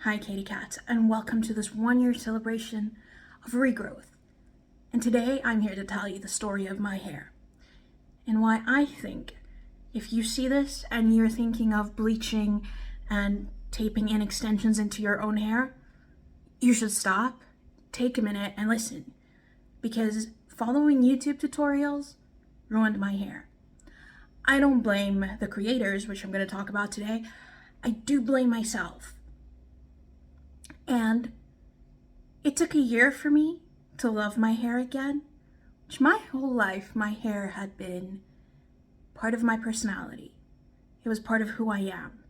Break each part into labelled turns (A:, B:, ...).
A: Hi Katie Cats, and welcome to this 1 year celebration of regrowth. And today I'm here to tell you the story of my hair and why I think if you see this and you're thinking of bleaching and taping in extensions into your own hair, you should stop, take a minute and listen, because following YouTube tutorials ruined my hair. I don't blame the creators, which I'm going to talk about today. I do blame myself. And it took a year for me to love my hair again, which my whole life, my hair had been part of my personality. It was part of who I am.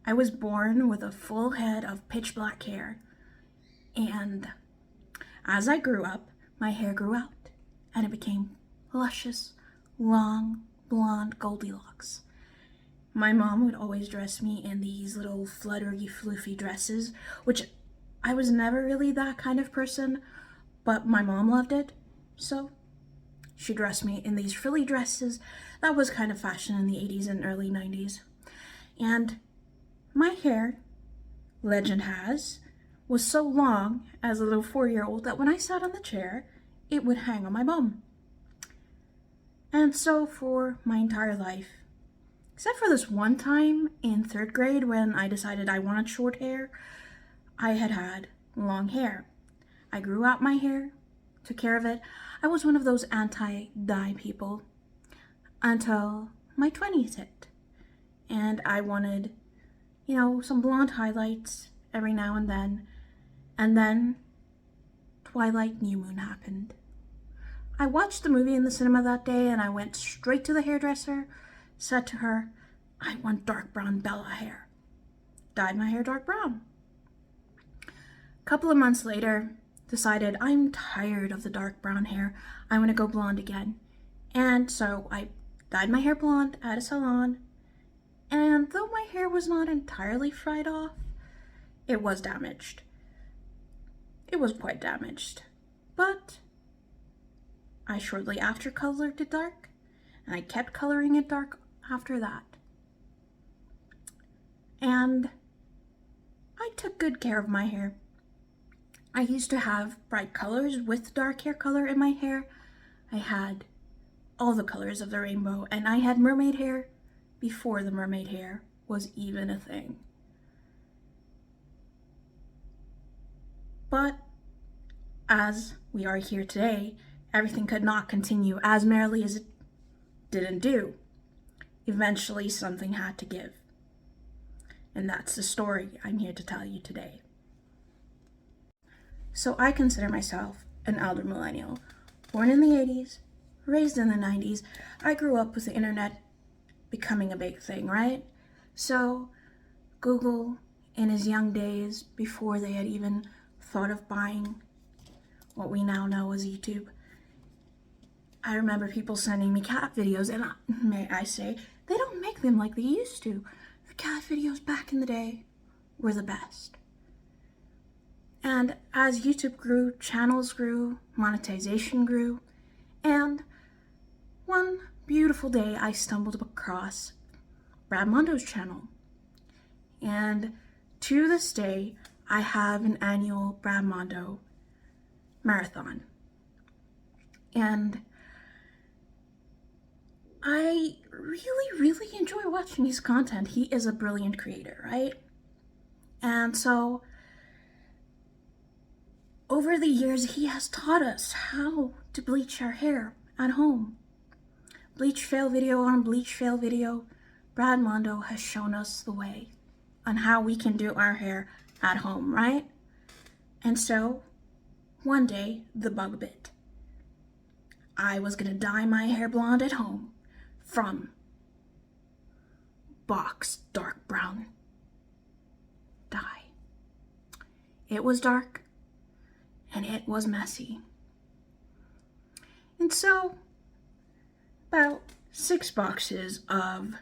A: I was born with a full head of pitch black hair, and as I grew up, my hair grew out, and it became luscious, long, blonde Goldilocks. My mom would always dress me in these little fluttery, floofy dresses, which I was never really that kind of person, but my mom loved it, so she dressed me in these frilly dresses. That was kind of fashion in the 80s and early 90s. And my hair, legend has, was so long as a little 4-year-old that when I sat on the chair, it would hang on my bum. And so for my entire life, except for this one time in 3rd grade when I decided I wanted short hair, I had long hair. I grew out my hair, took care of it. I was one of those anti-dye people until my 20s hit. And I wanted, some blonde highlights every now and then. And then Twilight New Moon happened. I watched the movie in the cinema that day and I went straight to the hairdresser, said to her, I want dark brown Bella hair. Dyed my hair dark brown. A couple of months later, decided I'm tired of the dark brown hair. I want to go blonde again. And so I dyed my hair blonde at a salon. And though my hair was not entirely fried off, it was damaged. It was quite damaged. But I shortly after colored it dark, and I kept coloring it dark after that. And I took good care of my hair. I used to have bright colors with dark hair color in my hair. I had all the colors of the rainbow, and I had mermaid hair before the mermaid hair was even a thing. But as we are here today, everything could not continue as merrily as it didn't do. Eventually, something had to give. And that's the story I'm here to tell you today. So I consider myself an elder millennial. Born in the 80s, raised in the 90s. I grew up with the internet becoming a big thing, right? So Google, in his young days, before they had even thought of buying what we now know as YouTube, I remember people sending me cat videos, and may I say, they don't make them like they used to. The cat videos back in the day were the best. And as YouTube grew, channels grew, monetization grew, and one beautiful day I stumbled across Brad Mondo's channel. And to this day, I have an annual Brad Mondo marathon. And I really enjoy watching his content. He is a brilliant creator, right? And so over the years, he has taught us how to bleach our hair at home. Bleach fail video on bleach fail video, Brad Mondo has shown us the way on how we can do our hair at home, right? And so one day, the bug bit. I was gonna dye my hair blonde at home from box dark brown dye. It was dark and it was messy. And so about 6 boxes of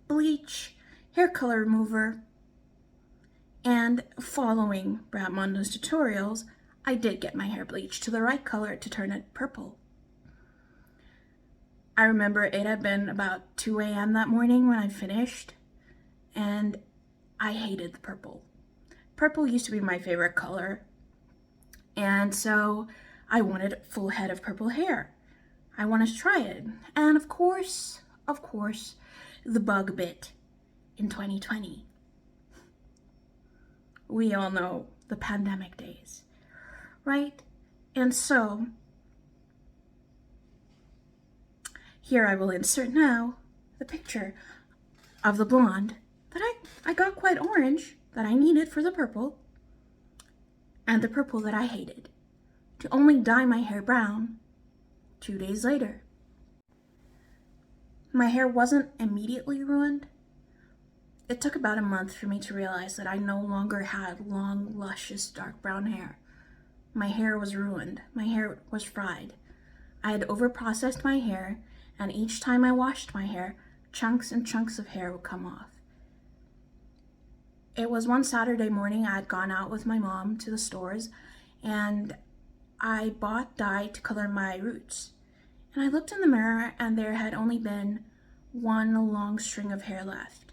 A: bleach, hair color remover, and following Brad Mondo's tutorials, I did get my hair bleached to the right color to turn it purple. I remember it had been about 2 a.m. that morning when I finished, and I hated the purple. purple used to be my favorite color, and so I wanted a full head of purple hair. I wanted to try it, and of course, the bug bit in 2020. We all know the pandemic days, right? And so, here I will insert now the picture of the blonde that I got quite orange that I needed for the purple, and the purple that I hated, to only dye my hair brown 2 days later. My hair wasn't immediately ruined. It took about a month for me to realize that I no longer had long, luscious, dark brown hair. My hair was ruined. My hair was fried. I had overprocessed my hair, and each time I washed my hair, chunks and chunks of hair would come off. It was one Saturday morning. I had gone out with my mom to the stores, and I bought dye to color my roots. And I looked in the mirror, and there had only been one long string of hair left.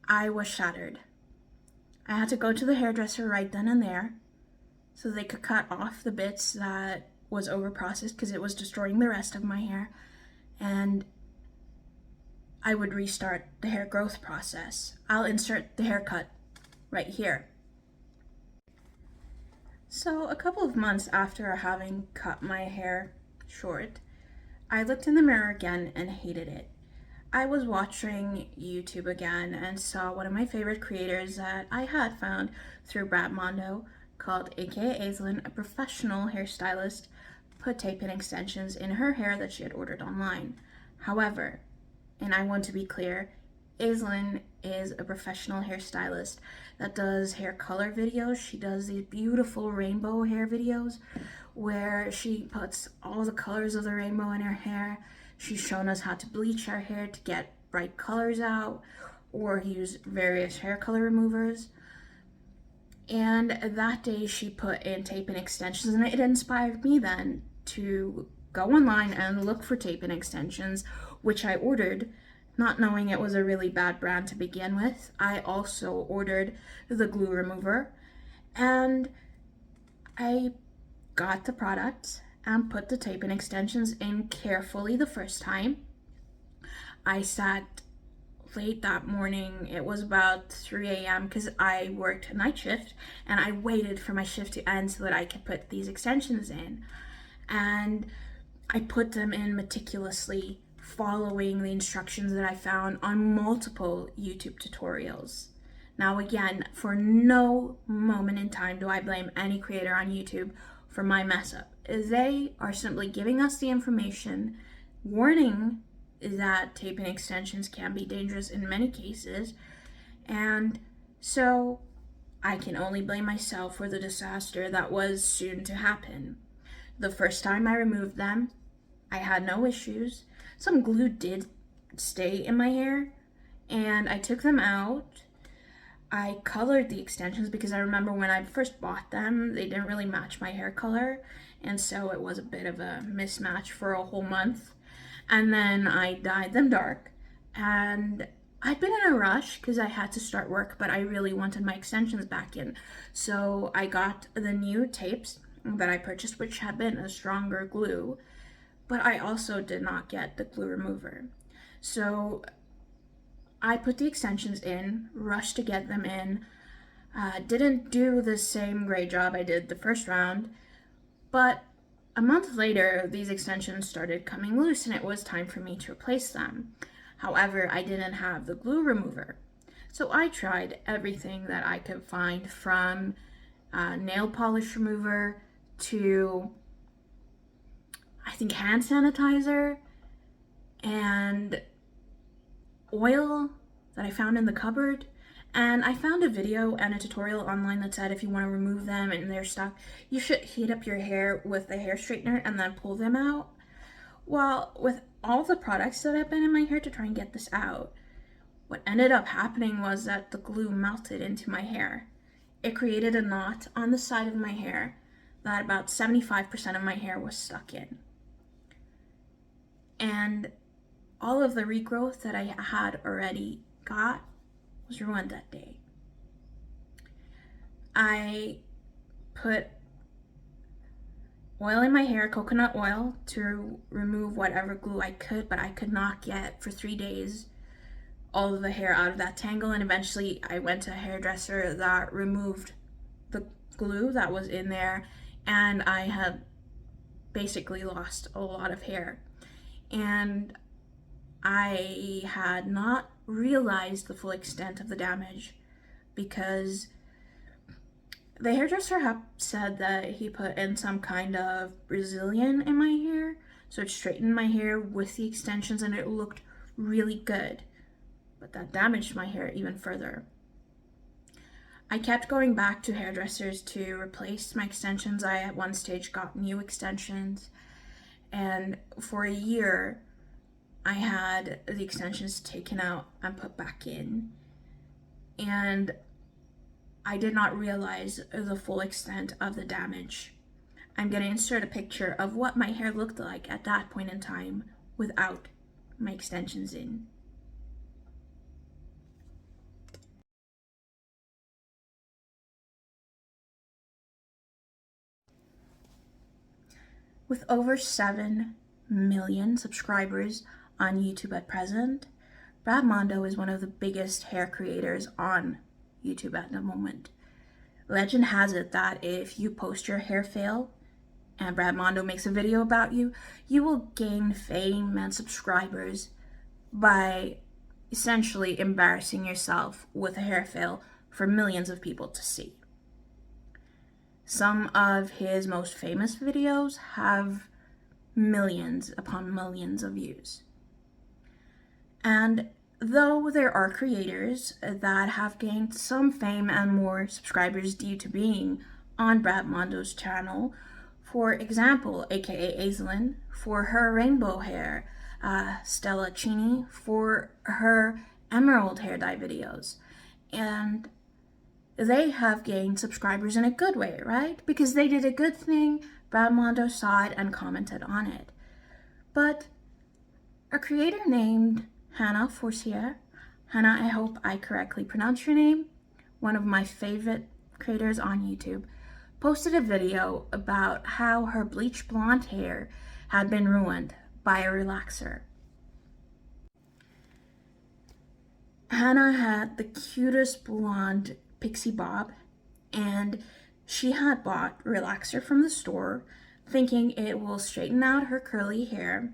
A: I was shattered. I had to go to the hairdresser right then and there so they could cut off the bits that was overprocessed because it was destroying the rest of my hair, and I would restart the hair growth process. I'll insert the haircut right here. So a couple of months after having cut my hair short, I looked in the mirror again and hated it. I was watching YouTube again and saw one of my favorite creators that I had found through Brad Mondo, called aka Aislinn, a professional hairstylist, put tape-in extensions in her hair that she had ordered online. However, and I want to be clear, Aislinn is a professional hairstylist that does hair color videos. She does these beautiful rainbow hair videos where she puts all the colors of the rainbow in her hair. She's shown us how to bleach our hair to get bright colors out, or use various hair color removers. And that day she put in tape-in extensions, and it inspired me then to go online and look for tape-in extensions, which I ordered, not knowing it was a really bad brand to begin with. I also ordered the glue remover, and I got the product and put the tape-in extensions in carefully the first time. I sat late that morning. It was about 3 a.m. because I worked a night shift, and I waited for my shift to end so that I could put these extensions in. And I put them in meticulously, following the instructions that I found on multiple YouTube tutorials. Now again, for no moment in time do I blame any creator on YouTube for my mess up. They are simply giving us the information, warning that tape-in extensions can be dangerous in many cases, and so I can only blame myself for the disaster that was soon to happen. The first time I removed them, I had no issues. Some glue did stay in my hair, and I took them out. I colored the extensions because I remember when I first bought them, they didn't really match my hair color, and so it was a bit of a mismatch for a whole month. And then I dyed them dark, and I'd been in a rush because I had to start work, but I really wanted my extensions back in. So I got the new tapes that I purchased, which had been a stronger glue, but I also did not get the glue remover. So I put the extensions in, rushed to get them in, didn't do the same great job I did the first round, but a month later, these extensions started coming loose and it was time for me to replace them. However, I didn't have the glue remover. So I tried everything that I could find, from nail polish remover to, I think, hand sanitizer and oil that I found in the cupboard. And I found a video and a tutorial online that said if you want to remove them and they're stuck, you should heat up your hair with a hair straightener and then pull them out. Well, with all the products that I've been in my hair to try and get this out, what ended up happening was that the glue melted into my hair. It created a knot on the side of my hair that about 75% of my hair was stuck in. And all of the regrowth that I had already got was ruined that day. I put oil in my hair, coconut oil, to remove whatever glue I could, but I could not get for 3 days all of the hair out of that tangle. And eventually I went to a hairdresser that removed the glue that was in there, and I had basically lost a lot of hair. And I had not realized the full extent of the damage because the hairdresser had said that he put in some kind of Brazilian in my hair, so it straightened my hair with the extensions and it looked really good. But that damaged my hair even further. I kept going back to hairdressers to replace my extensions. I at one stage got new extensions, and for a year I had the extensions taken out and put back in, and I did not realize the full extent of the damage. I'm going to insert a picture of what my hair looked like at that point in time without my extensions in. With over 7 million subscribers on YouTube at present, Brad Mondo is one of the biggest hair creators on YouTube at the moment. Legend has it that if you post your hair fail and Brad Mondo makes a video about you, you will gain fame and subscribers by essentially embarrassing yourself with a hair fail for millions of people to see. Some of his most famous videos have millions upon millions of views. And though there are creators that have gained some fame and more subscribers due to being on Brad Mondo's channel, for example, aka Aislinn, for her rainbow hair, Stella Chini for her emerald hair dye videos, and they have gained subscribers in a good way, right? Because they did a good thing, Brad Mondo saw it and commented on it. But a creator named Hannah Forcier, Hannah, I hope I correctly pronounce your name, one of my favorite creators on YouTube, posted a video about how her bleached blonde hair had been ruined by a relaxer. Hannah had the cutest blonde pixie bob, and she had bought relaxer from the store thinking it will straighten out her curly hair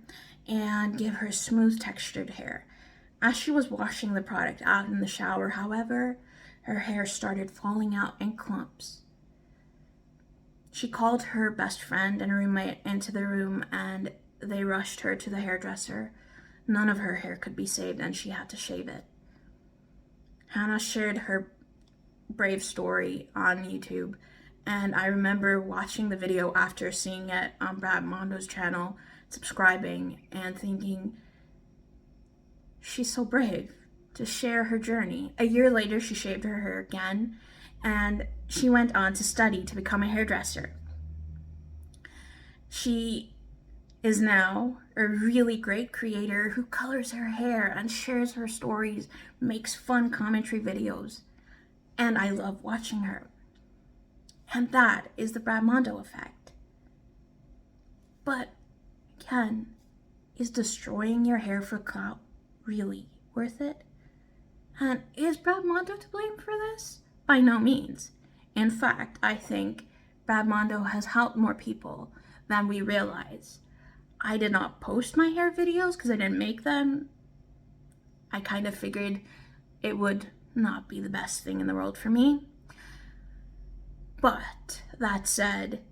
A: and give her smooth textured hair. As she was washing the product out in the shower, however, her hair started falling out in clumps. She called her best friend and roommate into the room, and they rushed her to the hairdresser. None of her hair could be saved, and she had to shave it. Hannah shared her brave story on YouTube, and I remember watching the video after seeing it on Brad Mondo's channel, subscribing, and thinking, she's so brave to share her journey. A year later, she shaved her hair again, and she went on to study to become a hairdresser. She is now a really great creator who colors her hair and shares her stories, makes fun commentary videos, and I love watching her. And that is the Brad Mondo effect. But again, is destroying your hair for clout really worth it? And is Brad Mondo to blame for this? By no means. In fact, I think Brad Mondo has helped more people than we realize. I did not post my hair videos because I didn't make them. I kind of figured it would not be the best thing in the world for me. But that said,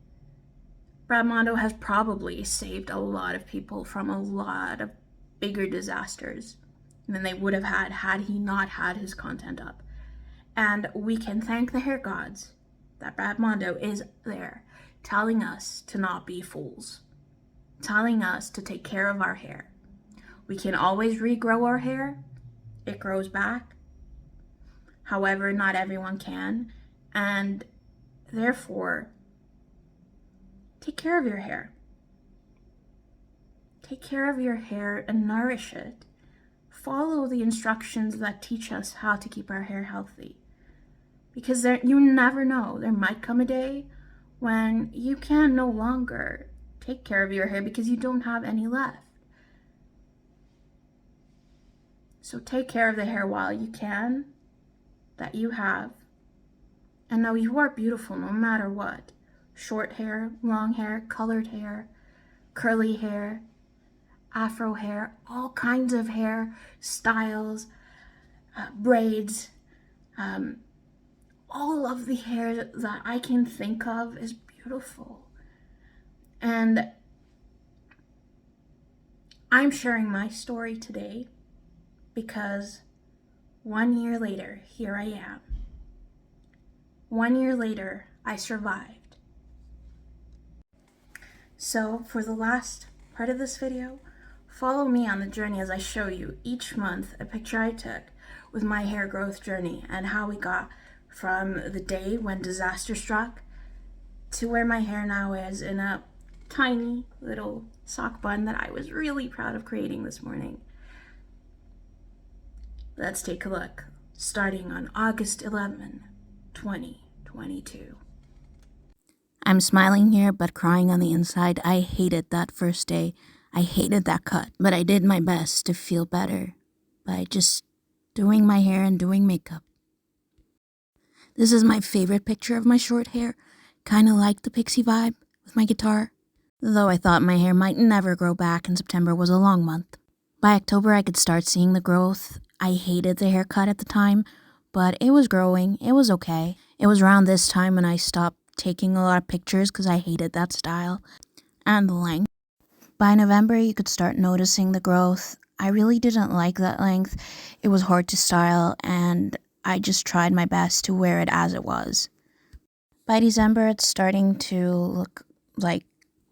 A: Brad Mondo has probably saved a lot of people from a lot of bigger disasters than they would have had he not had his content up. And we can thank the hair gods that Brad Mondo is there telling us to not be fools, telling us to take care of our hair. We can always regrow our hair. It grows back. However, not everyone can, and therefore, take care of your hair. Take care of your hair and nourish it. Follow the instructions that teach us how to keep our hair healthy. because you never know. There might come a day when you can no longer take care of your hair because you don't have any left. So take care of the hair while you can, that you have. And know you are beautiful no matter what. Short hair, long hair, colored hair, curly hair, afro hair, all kinds of hair styles, braids, all of the hair that I can think of is beautiful. And I'm sharing my story today because 1 year later, here I am. 1 year later, I survived. So for the last part of this video, follow me on the journey as I show you each month a picture I took with my hair growth journey and how we got from the day when disaster struck to where my hair now is in a tiny little sock bun that I was really proud of creating this morning. Let's take a look, starting on August 11, 2022. I'm smiling here, but crying on the inside. I hated that first day. I hated that cut, but I did my best to feel better by just doing my hair and doing makeup. This is my favorite picture of my short hair, kind of like the pixie vibe with my guitar. Though I thought my hair might never grow back and September was a long month. By October, I could start seeing the growth. I hated the haircut at the time, but it was growing. It was okay. It was around this time when I stopped taking a lot of pictures because I hated that style and the length. By November, you could start noticing the growth. I really didn't like that length. It was hard to style, and I just tried my best to wear it as it was. By December, it's starting to look like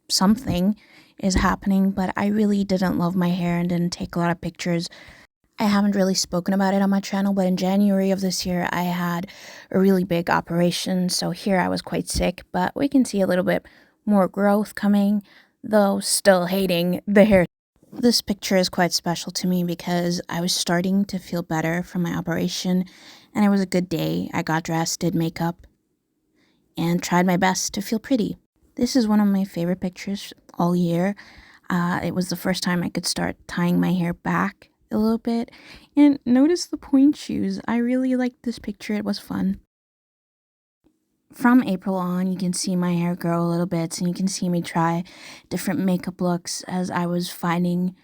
A: something is happening, but I really didn't love my hair and didn't take a lot of pictures. I haven't really spoken about it on my channel, but in January of this year, I had a really big operation, so here I was quite sick, but we can see a little bit more growth coming, though still hating the hair. This picture is quite special to me because I was starting to feel better from my operation, and it was a good day. I got dressed, did makeup, and tried my best to feel pretty. This is one of my favorite pictures all year. It was the first time I could start tying my hair back a little bit. And notice the point shoes. I really liked this picture. It was fun. From April on, you can see my hair grow a little bit, and you can see me try different makeup looks as I was finding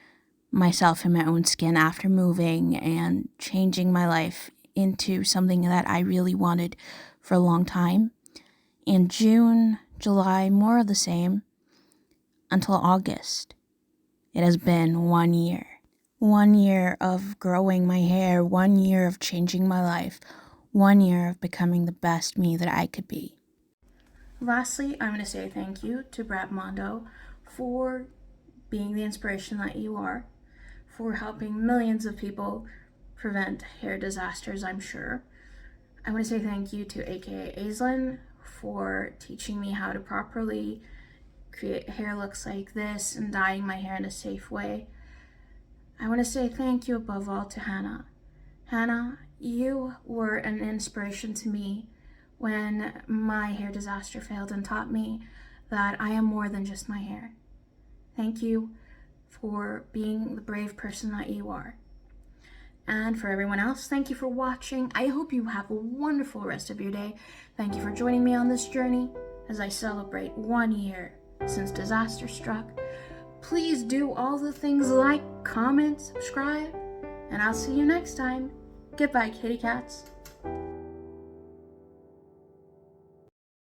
A: myself in my own skin after moving and changing my life into something that I really wanted for a long time. In June, July, more of the same, until August. It has been 1 year. 1 year of growing my hair, 1 year of changing my life, 1 year of becoming the best me that I could be. Lastly, I'm going to say thank you to Brad Mondo for being the inspiration that you are, for helping millions of people prevent hair disasters, I'm sure. I want to say thank you to aka Aislinn for teaching me how to properly create hair looks like this and dyeing my hair in a safe way. I want to say thank you above all to Hannah. Hannah, you were an inspiration to me when my hair disaster failed and taught me that I am more than just my hair. Thank you for being the brave person that you are. And for everyone else, thank you for watching. I hope you have a wonderful rest of your day. Thank you for joining me on this journey as I celebrate 1 year since disaster struck. Please do all the things like, comment, subscribe, and I'll see you next time. Goodbye, kitty cats.